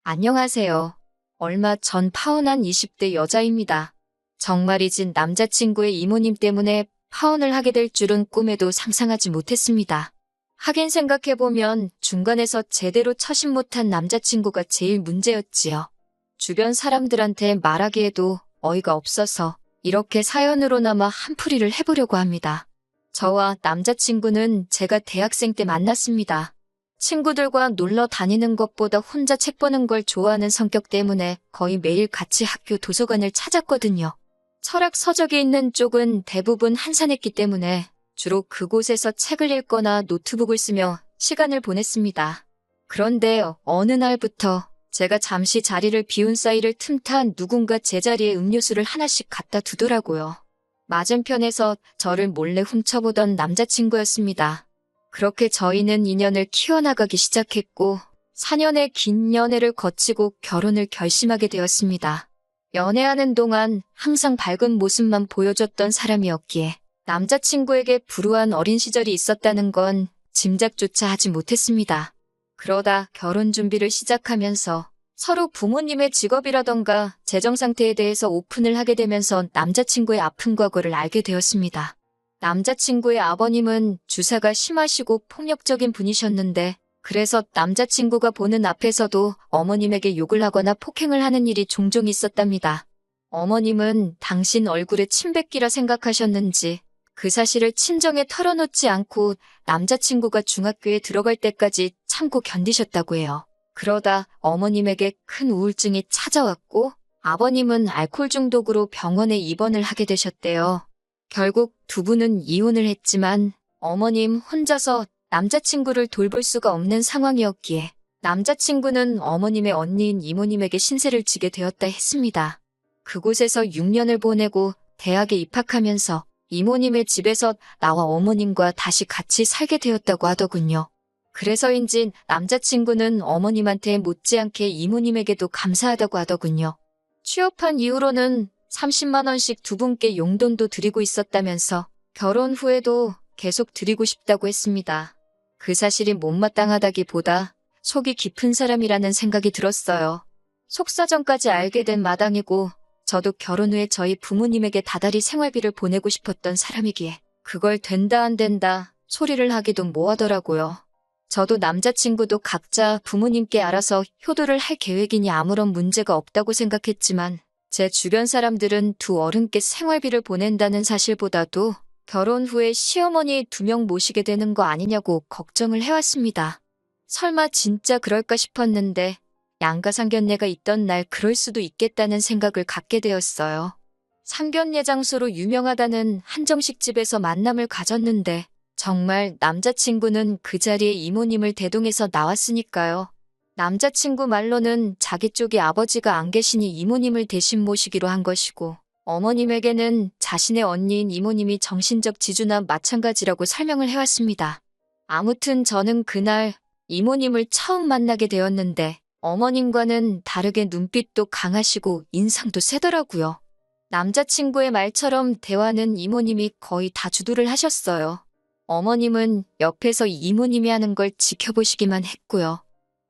안녕하세요. 얼마 전 파혼한 20대 여자입니다. 정말이진 남자친구의 이모님 때문에 파혼을 하게 될 줄은 꿈에도 상상하지 못했습니다. 하긴 생각해보면 중간에서 제대로 처신 못한 남자친구가 제일 문제였지요. 주변 사람들한테 말하기에도 어이가 없어서 이렇게 사연으로나마 한풀이를 해보려고 합니다. 저와 남자친구는 제가 대학생 때 만났습니다. 친구들과 놀러 다니는 것보다 혼자 책 보는 걸 좋아하는 성격 때문에 거의 매일 같이 학교 도서관을 찾았거든요. 철학 서적이 있는 쪽은 대부분 한산했기 때문에 주로 그곳에서 책을 읽거나 노트북을 쓰며 시간을 보냈습니다. 그런데 어느 날부터 제가 잠시 자리를 비운 사이를 틈타 누군가 제 자리에 음료수를 하나씩 갖다 두더라고요. 맞은편에서 저를 몰래 훔쳐보던 남자친구였습니다. 그렇게 저희는 인연을 키워나가기 시작했고 4년의 긴 연애를 거치고 결혼을 결심하게 되었습니다. 연애하는 동안 항상 밝은 모습만 보여줬던 사람이었기에 남자친구에게 불우한 어린 시절이 있었다는 건 짐작조차 하지 못했습니다. 그러다 결혼 준비를 시작하면서 서로 부모님의 직업이라던가 재정 상태에 대해서 오픈을 하게 되면서 남자친구의 아픈 과거를 알게 되었습니다. 남자친구의 아버님은 주사가 심하시고 폭력적인 분이셨는데 그래서 남자친구가 보는 앞에서도 어머님에게 욕을 하거나 폭행을 하는 일이 종종 있었답니다. 어머님은 당신 얼굴에 침 뱉기라 생각하셨는지 그 사실을 친정에 털어놓지 않고 남자친구가 중학교에 들어갈 때까지 참고 견디셨다고 해요. 그러다 어머님에게 큰 우울증이 찾아왔고 아버님은 알코올 중독으로 병원에 입원을 하게 되셨대요. 결국 두 분은 이혼을 했지만 어머님 혼자서 남자친구를 돌볼 수가 없는 상황이었기에 남자친구는 어머님의 언니인 이모님에게 신세를 지게 되었다 했습니다. 그곳에서 6년을 보내고 대학에 입학하면서 이모님의 집에서 나와 어머님과 다시 같이 살게 되었다고 하더군요. 그래서인지 남자친구는 어머님한테 못지않게 이모님에게도 감사하다고 하더군요. 취업한 이후로는 30만 원씩 두 분께 용돈도 드리고 있었다면서 결혼 후에도 계속 드리고 싶다고 했습니다. 그 사실이 못마땅하다기보다 속이 깊은 사람이라는 생각이 들었어요. 속사정까지 알게 된 마당이고 저도 결혼 후에 저희 부모님에게 다달이 생활비를 보내고 싶었던 사람이기에 그걸 된다 안 된다 소리를 하기도 뭐하더라고요. 저도 남자친구도 각자 부모님께 알아서 효도를 할 계획이니 아무런 문제가 없다고 생각했지만 제 주변 사람들은 두 어른께 생활비를 보낸다는 사실보다도 결혼 후에 시어머니 2명 모시게 되는 거 아니냐고 걱정을 해왔습니다. 설마 진짜 그럴까 싶었는데 양가 상견례가 있던 날 그럴 수도 있겠다는 생각을 갖게 되었어요. 상견례 장소로 유명하다는 한정식 집에서 만남을 가졌는데 정말 남자친구는 그 자리에 이모님을 대동해서 나왔으니까요. 남자친구 말로는 자기 쪽에 아버지가 안 계시니 이모님을 대신 모시기로 한 것이고 어머님에게는 자신의 언니인 이모님이 정신적 지주나 마찬가지라고 설명을 해왔습니다. 아무튼 저는 그날 이모님을 처음 만나게 되었는데 어머님과는 다르게 눈빛도 강하시고 인상도 세더라고요. 남자친구의 말처럼 대화는 이모님이 거의 다 주도를 하셨어요. 어머님은 옆에서 이모님이 하는 걸 지켜보시기만 했고요.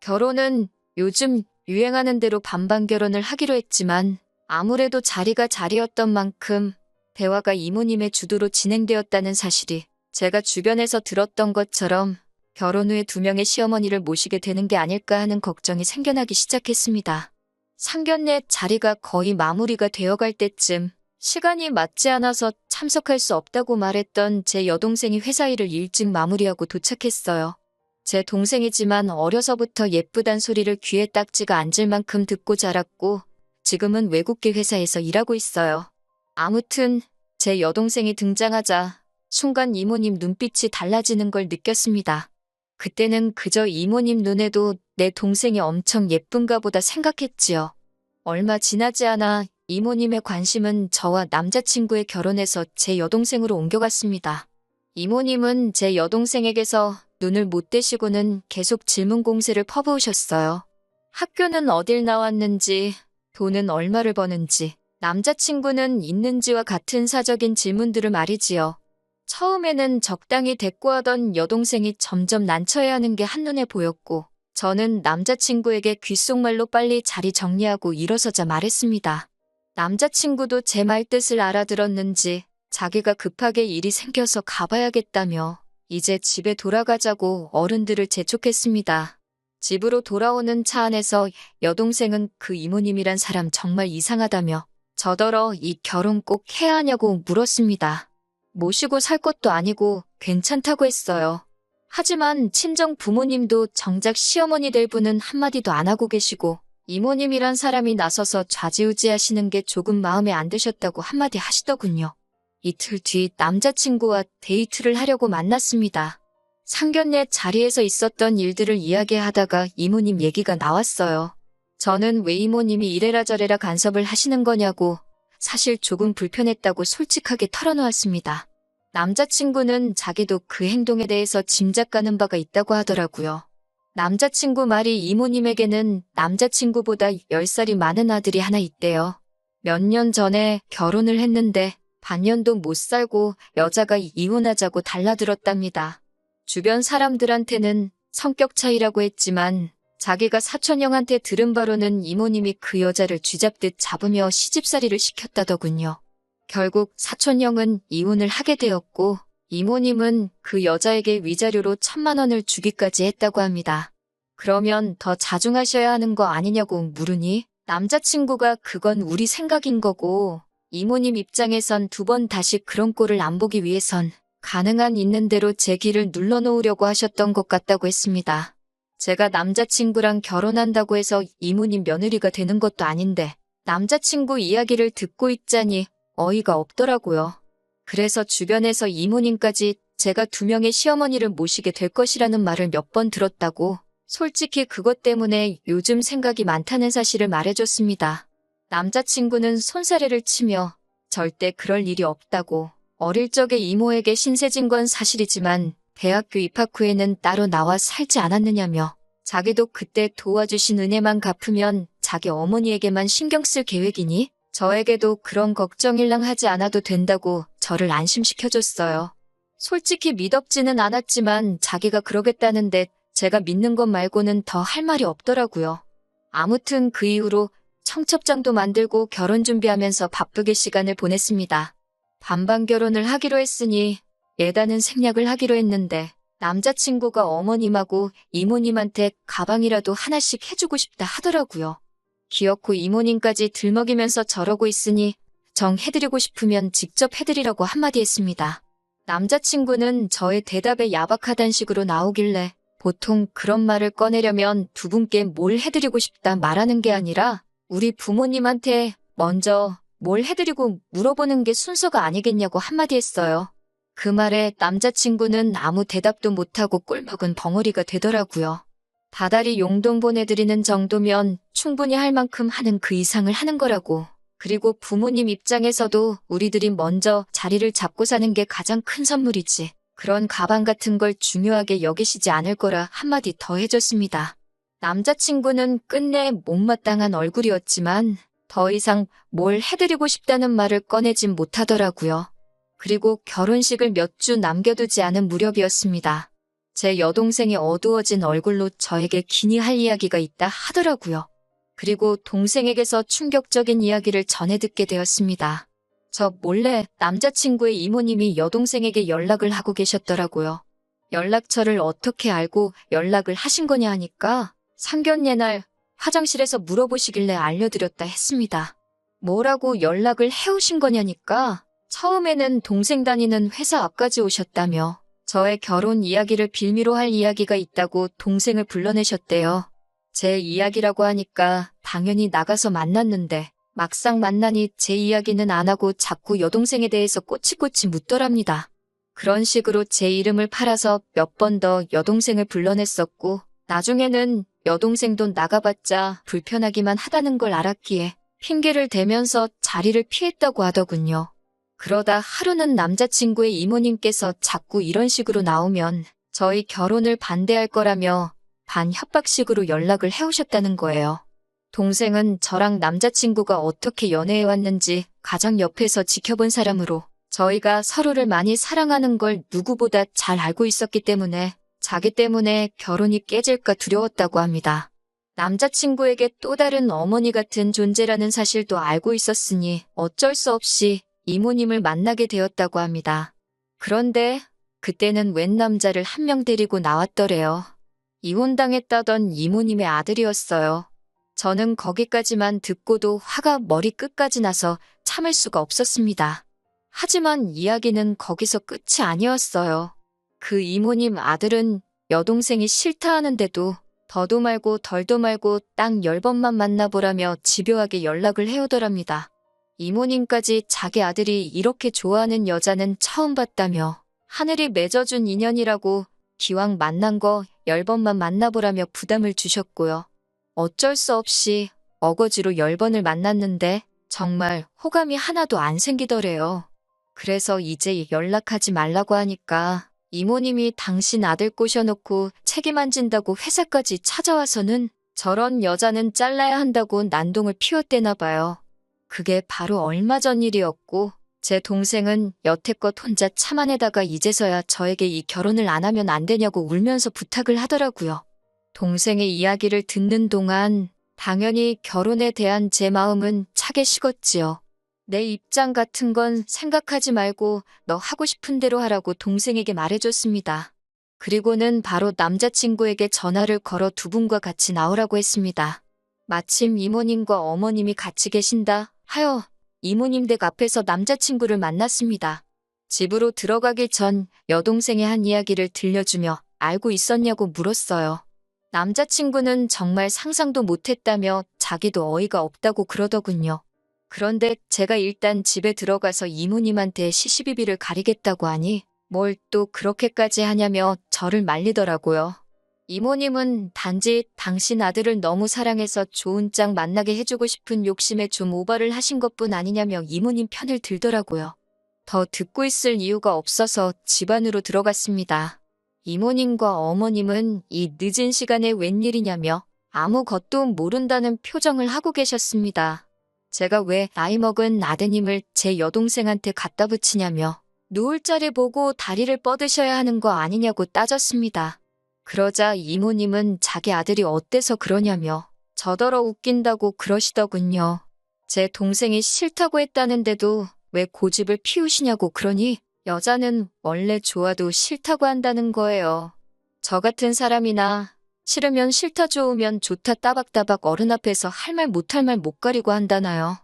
결혼은 요즘 유행하는 대로 반반 결혼을 하기로 했지만 아무래도 자리가 자리였던 만큼 대화가 이모님의 주도로 진행되었다는 사실이 제가 주변에서 들었던 것처럼 결혼 후에 2명의 시어머니를 모시게 되는 게 아닐까 하는 걱정이 생겨나기 시작했습니다. 상견례 자리가 거의 마무리가 되어갈 때쯤 시간이 맞지 않아서 참석할 수 없다고 말했던 제 여동생이 회사 일을 일찍 마무리하고 도착했어요. 제 동생이지만 어려서부터 예쁘단 소리를 귀에 딱지가 앉을 만큼 듣고 자랐고 지금은 외국계 회사에서 일하고 있어요. 아무튼 제 여동생이 등장하자 순간 이모님 눈빛이 달라지는 걸 느꼈습니다. 그때는 그저 이모님 눈에도 내 동생이 엄청 예쁜가 보다 생각했지요. 얼마 지나지 않아 이모님의 관심은 저와 남자친구의 결혼에서 제 여동생으로 옮겨갔습니다. 이모님은 제 여동생에게서 눈을 못 떼시고는 계속 질문 공세를 퍼부으셨어요. 학교는 어딜 나왔는지, 돈은 얼마를 버는지, 남자친구는 있는지와 같은 사적인 질문들을 말이지요. 처음에는 적당히 대꾸하던 여동생이 점점 난처해하는 게 한눈에 보였고 저는 남자친구에게 귓속말로 빨리 자리 정리하고 일어서자 말했습니다. 남자친구도 제 말 뜻을 알아들었는지 자기가 급하게 일이 생겨서 가봐야겠다며 이제 집에 돌아가자고 어른들을 재촉했습니다. 집으로 돌아오는 차 안에서 여동생은 그 이모님이란 사람 정말 이상하다며 저더러 이 결혼 꼭 해야 하냐고 물었습니다. 모시고 살 것도 아니고 괜찮다고 했어요. 하지만 친정 부모님도 정작 시어머니 될 분은 한마디도 안 하고 계시고 이모님이란 사람이 나서서 좌지우지하시는 게 조금 마음에 안 드셨다고 한마디 하시더군요. 이틀 뒤 남자친구와 데이트를 하려고 만났습니다. 상견례 자리에서 있었던 일들을 이야기하다가 이모님 얘기가 나왔어요. 저는 왜 이모님이 이래라 저래라 간섭을 하시는 거냐고 사실 조금 불편했다고 솔직하게 털어놓았습니다. 남자친구는 자기도 그 행동에 대해서 짐작가는 바가 있다고 하더라고요. 남자친구 말이 이모님에게는 남자친구보다 10살이 많은 아들이 하나 있대요. 몇 년 전에 결혼을 했는데 반년도 못 살고 여자가 이혼하자고 달라들었답니다. 주변 사람들한테는 성격 차이라고 했지만 자기가 사촌형한테 들은 바로는 이모님이 그 여자를 쥐잡듯 잡으며 시집살이를 시켰다더군요. 결국 사촌형은 이혼을 하게 되었고 이모님은 그 여자에게 위자료로 1,000만 원을 주기까지 했다고 합니다. 그러면 더 자중하셔야 하는 거 아니냐고 물으니 남자친구가 그건 우리 생각인 거고 이모님 입장에선 2번 다시 그런 꼴을 안 보기 위해선 가능한 있는 대로 제 길을 눌러놓으려고 하셨던 것 같다고 했습니다. 제가 남자친구랑 결혼한다고 해서 이모님 며느리가 되는 것도 아닌데 남자친구 이야기를 듣고 있자니 어이가 없더라고요. 그래서 주변에서 이모님까지 제가 2명의 시어머니를 모시게 될 것이라는 말을 몇 번 들었다고 솔직히 그것 때문에 요즘 생각이 많다는 사실을 말해줬습니다. 남자친구는 손사래를 치며 절대 그럴 일이 없다고 어릴 적에 이모에게 신세진 건 사실이지만 대학교 입학 후에는 따로 나와 살지 않았느냐며 자기도 그때 도와주신 은혜만 갚으면 자기 어머니에게만 신경 쓸 계획이니 저에게도 그런 걱정일랑 하지 않아도 된다고 저를 안심시켜줬어요. 솔직히 믿업지는 않았지만 자기가 그러겠다는데 제가 믿는 것 말고는 더 할 말이 없더라고요. 아무튼 그 이후로 청첩장도 만들고 결혼 준비하면서 바쁘게 시간을 보냈습니다. 반반 결혼을 하기로 했으니 예단은 생략을 하기로 했는데 남자친구가 어머님하고 이모님한테 가방이라도 하나씩 해주고 싶다 하더라고요. 기어코 이모님까지 들먹이면서 저러고 있으니 정 해드리고 싶으면 직접 해드리라고 한마디 했습니다. 남자친구는 저의 대답에 야박하단 식으로 나오길래 보통 그런 말을 꺼내려면 2분께 뭘 해드리고 싶다 말하는 게 아니라 우리 부모님한테 먼저 뭘 해드리고 물어보는 게 순서가 아니겠냐고 한마디 했어요. 그 말에 남자친구는 아무 대답도 못하고 꼴먹은 벙어리가 되더라고요. 다달이 용돈 보내드리는 정도면 충분히 할 만큼 하는 그 이상을 하는 거라고. 그리고 부모님 입장에서도 우리들이 먼저 자리를 잡고 사는 게 가장 큰 선물이지. 그런 가방 같은 걸 중요하게 여기시지 않을 거라 한마디 더 해줬습니다. 남자친구는 끝내 못마땅한 얼굴이었지만 더 이상 뭘 해드리고 싶다는 말을 꺼내진 못하더라고요. 그리고 결혼식을 몇 주 남겨두지 않은 무렵이었습니다. 제 여동생이 어두워진 얼굴로 저에게 기니 할 이야기가 있다 하더라고요. 그리고 동생에게서 충격적인 이야기를 전해 듣게 되었습니다. 저 몰래 남자친구의 이모님이 여동생에게 연락을 하고 계셨더라고요. 연락처를 어떻게 알고 연락을 하신 거냐 하니까 상견례 날 화장실에서 물어보시길래 알려드렸다 했습니다. 뭐라고 연락을 해오신 거냐니까 처음에는 동생 다니는 회사 앞까지 오셨다며 저의 결혼 이야기를 빌미로 할 이야기가 있다고 동생을 불러내셨대요. 제 이야기라고 하니까 당연히 나가서 만났는데 막상 만나니 제 이야기는 안 하고 자꾸 여동생에 대해서 꼬치꼬치 묻더랍니다. 그런 식으로 제 이름을 팔아서 몇 번 더 여동생을 불러냈었고 나중에는 여동생도 나가봤자 불편하기만 하다는 걸 알았기에 핑계를 대면서 자리를 피했다고 하더군요. 그러다 하루는 남자친구의 이모님께서 자꾸 이런 식으로 나오면 저희 결혼을 반대할 거라며 반협박식으로 연락을 해오셨다는 거예요. 동생은 저랑 남자친구가 어떻게 연애해왔는지 가장 옆에서 지켜본 사람으로 저희가 서로를 많이 사랑하는 걸 누구보다 잘 알고 있었기 때문에 자기 때문에 결혼이 깨질까 두려웠다고 합니다. 남자친구에게 또 다른 어머니 같은 존재라는 사실도 알고 있었으니 어쩔 수 없이 이모님을 만나게 되었다고 합니다. 그런데 그때는 웬 남자를 한 명 데리고 나왔더래요. 이혼당했다던 이모님의 아들이었어요. 저는 거기까지만 듣고도 화가 머리 끝까지 나서 참을 수가 없었습니다. 하지만 이야기는 거기서 끝이 아니었어요. 그 이모님 아들은 여동생이 싫다 하는데도 더도 말고 덜도 말고 딱 10번만 만나보라며 집요하게 연락을 해오더랍니다. 이모님까지 자기 아들이 이렇게 좋아하는 여자는 처음 봤다며 하늘이 맺어준 인연이라고 기왕 만난 거 10번만 만나보라며 부담을 주셨고요. 어쩔 수 없이 어거지로 10번을 만났는데 정말 호감이 하나도 안 생기더래요. 그래서 이제 연락하지 말라고 하니까 이모님이 당신 아들 꼬셔놓고 책임 안 진다고 회사까지 찾아와서는 저런 여자는 잘라야 한다고 난동을 피웠대나 봐요. 그게 바로 얼마 전 일이었고 제 동생은 여태껏 혼자 참아내다가 이제서야 저에게 이 결혼을 안 하면 안 되냐고 울면서 부탁을 하더라고요. 동생의 이야기를 듣는 동안 당연히 결혼에 대한 제 마음은 차게 식었지요. 내 입장 같은 건 생각하지 말고 너 하고 싶은 대로 하라고 동생에게 말해줬습니다. 그리고는 바로 남자친구에게 전화를 걸어 두 분과 같이 나오라고 했습니다. 마침 이모님과 어머님이 같이 계신다 하여 이모님 댁 앞에서 남자친구를 만났습니다. 집으로 들어가기 전 여동생의 한 이야기를 들려주며 알고 있었냐고 물었어요. 남자친구는 정말 상상도 못했다며 자기도 어이가 없다고 그러더군요. 그런데 제가 일단 집에 들어가서 이모님한테 시시비비를 가리겠다고 하니 뭘 또 그렇게까지 하냐며 저를 말리더라고요. 이모님은 단지 당신 아들을 너무 사랑해서 좋은 짝 만나게 해주고 싶은 욕심에 좀 오버를 하신 것뿐 아니냐며 이모님 편을 들더라고요. 더 듣고 있을 이유가 없어서 집 안으로 들어갔습니다. 이모님과 어머님은 이 늦은 시간에 웬일이냐며 아무것도 모른다는 표정을 하고 계셨습니다. 제가 왜 나이 먹은 아드님을 제 여동생한테 갖다 붙이냐며 누울 자리 보고 다리를 뻗으셔야 하는 거 아니냐고 따졌습니다. 그러자 이모님은 자기 아들이 어때서 그러냐며 저더러 웃긴다고 그러시더군요. 제 동생이 싫다고 했다는데도 왜 고집을 피우시냐고 그러니 여자는 원래 좋아도 싫다고 한다는 거예요. 저 같은 사람이나 싫으면 싫다 좋으면 좋다 따박따박 어른 앞에서 할 말 못할 말 못 가리고 한다나요.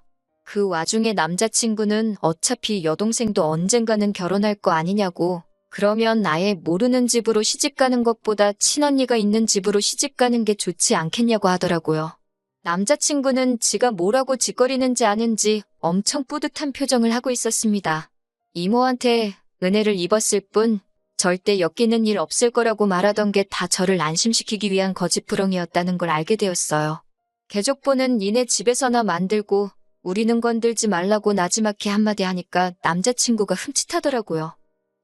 그 와중에 남자친구는 어차피 여동생도 언젠가는 결혼할 거 아니냐고 그러면 아예 모르는 집으로 시집가는 것보다 친언니가 있는 집으로 시집가는 게 좋지 않겠냐고 하더라고요. 남자친구는 지가 뭐라고 짓거리는지 아는지 엄청 뿌듯한 표정을 하고 있었습니다. 이모한테 은혜를 입었을 뿐 절대 엮이는 일 없을 거라고 말하던 게 다 저를 안심시키기 위한 거짓부렁이었다는 걸 알게 되었어요. 개족보는 니네 집에서나 만들고 우리는 건들지 말라고 나지막히 한마디 하니까 남자친구가 흠칫하더라고요.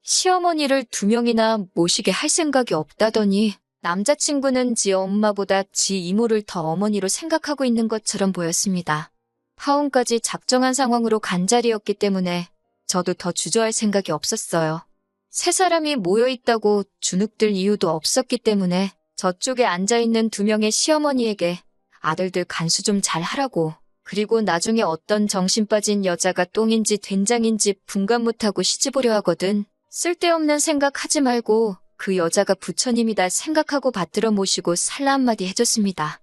시어머니를 2명이나 모시게 할 생각이 없다더니 남자친구는 지 엄마보다 지 이모를 더 어머니로 생각하고 있는 것처럼 보였습니다. 파혼까지 작정한 상황으로 간 자리였기 때문에 저도 더 주저할 생각이 없었어요. 세 사람이 모여있다고 주눅들 이유도 없었기 때문에 저쪽에 앉아있는 2명의 시어머니에게 아들들 간수 좀 잘 하라고 그리고 나중에 어떤 정신 빠진 여자가 똥인지 된장인지 분간 못하고 시집오려 하거든. 쓸데없는 생각하지 말고 그 여자가 부처님이다 생각하고 받들어 모시고 살라 한마디 해줬습니다.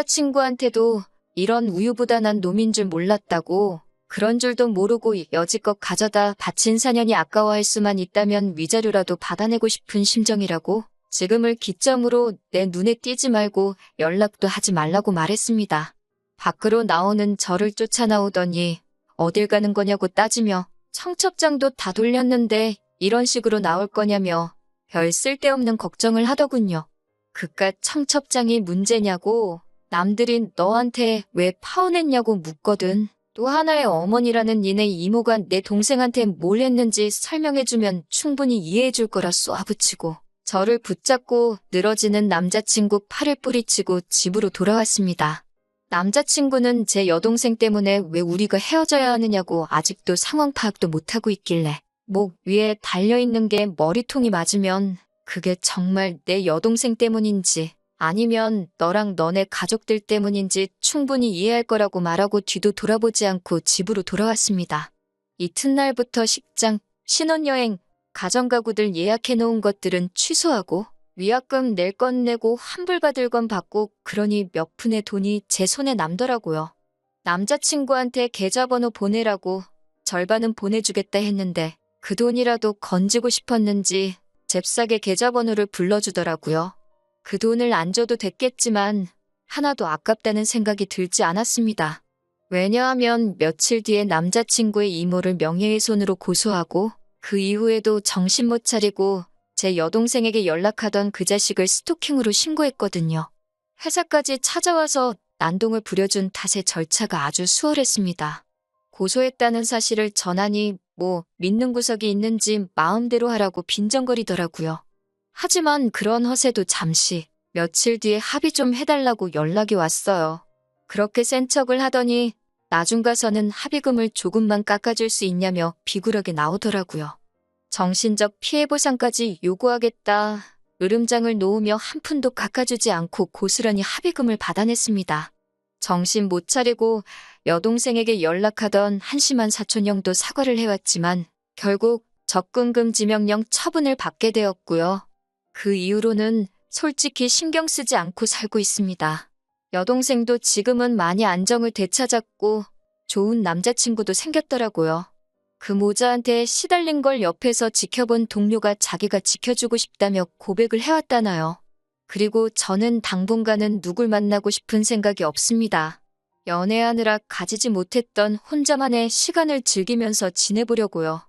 남자친구한테도 이런 우유부단한 놈인 줄 몰랐다고 그런 줄도 모르고 여지껏 가져다 바친 사년이 아까워할 수만 있다면 위자료라도 받아내고 싶은 심정이라고 지금을 기점으로 내 눈에 띄지 말고 연락도 하지 말라고 말했습니다. 밖으로 나오는 저를 쫓아나오더니 어딜 가는 거냐고 따지며 청첩장도 다 돌렸는데 이런 식으로 나올 거냐며 별 쓸데없는 걱정을 하더군요. 그깟 청첩장이 문제냐고 남들이 너한테 왜 파혼했냐고 묻거든. 또 하나의 어머니라는 니네 이모가 내 동생한테 뭘 했는지 설명해주면 충분히 이해해줄 거라 쏘아붙이고 저를 붙잡고 늘어지는 남자친구 팔을 뿌리치고 집으로 돌아왔습니다. 남자친구는 제 여동생 때문에 왜 우리가 헤어져야 하느냐고 아직도 상황 파악도 못하고 있길래 목 위에 달려있는 게 머리통이 맞으면 그게 정말 내 여동생 때문인지 아니면 너랑 너네 가족들 때문인지 충분히 이해할 거라고 말하고 뒤도 돌아보지 않고 집으로 돌아왔습니다. 이튿날부터 식장, 신혼여행, 가정가구들 예약해 놓은 것들은 취소하고 위약금 낼 건 내고 환불받을 건 받고 그러니 몇 푼의 돈이 제 손에 남더라고요. 남자친구한테 계좌번호 보내라고 절반은 보내주겠다 했는데 그 돈이라도 건지고 싶었는지 잽싸게 계좌번호를 불러주더라고요. 그 돈을 안 줘도 됐겠지만 하나도 아깝다는 생각이 들지 않았습니다. 왜냐하면 며칠 뒤에 남자친구의 이모를 명예훼손으로 고소하고 그 이후에도 정신 못 차리고 제 여동생에게 연락하던 그 자식을 스토킹으로 신고했거든요. 회사까지 찾아와서 난동을 부려준 탓에 절차가 아주 수월했습니다. 고소했다는 사실을 전하니 뭐 믿는 구석이 있는지 마음대로 하라고 빈정거리더라고요. 하지만 그런 허세도 잠시 며칠 뒤에 합의 좀 해달라고 연락이 왔어요. 그렇게 센 척을 하더니 나중 가서는 합의금을 조금만 깎아줄 수 있냐며 비굴하게 나오더라고요. 정신적 피해 보상까지 요구하겠다. 으름장을 놓으며 한 푼도 깎아주지 않고 고스란히 합의금을 받아냈습니다. 정신 못 차리고 여동생에게 연락하던 한심한 사촌형도 사과를 해왔지만 결국 접근금지 명령 처분을 받게 되었고요. 그 이후로는 솔직히 신경 쓰지 않고 살고 있습니다. 여동생도 지금은 많이 안정을 되찾았고 좋은 남자친구도 생겼더라고요. 그 모자한테 시달린 걸 옆에서 지켜본 동료가 자기가 지켜주고 싶다며 고백을 해왔다나요. 그리고 저는 당분간은 누굴 만나고 싶은 생각이 없습니다. 연애하느라 가지지 못했던 혼자만의 시간을 즐기면서 지내보려고요.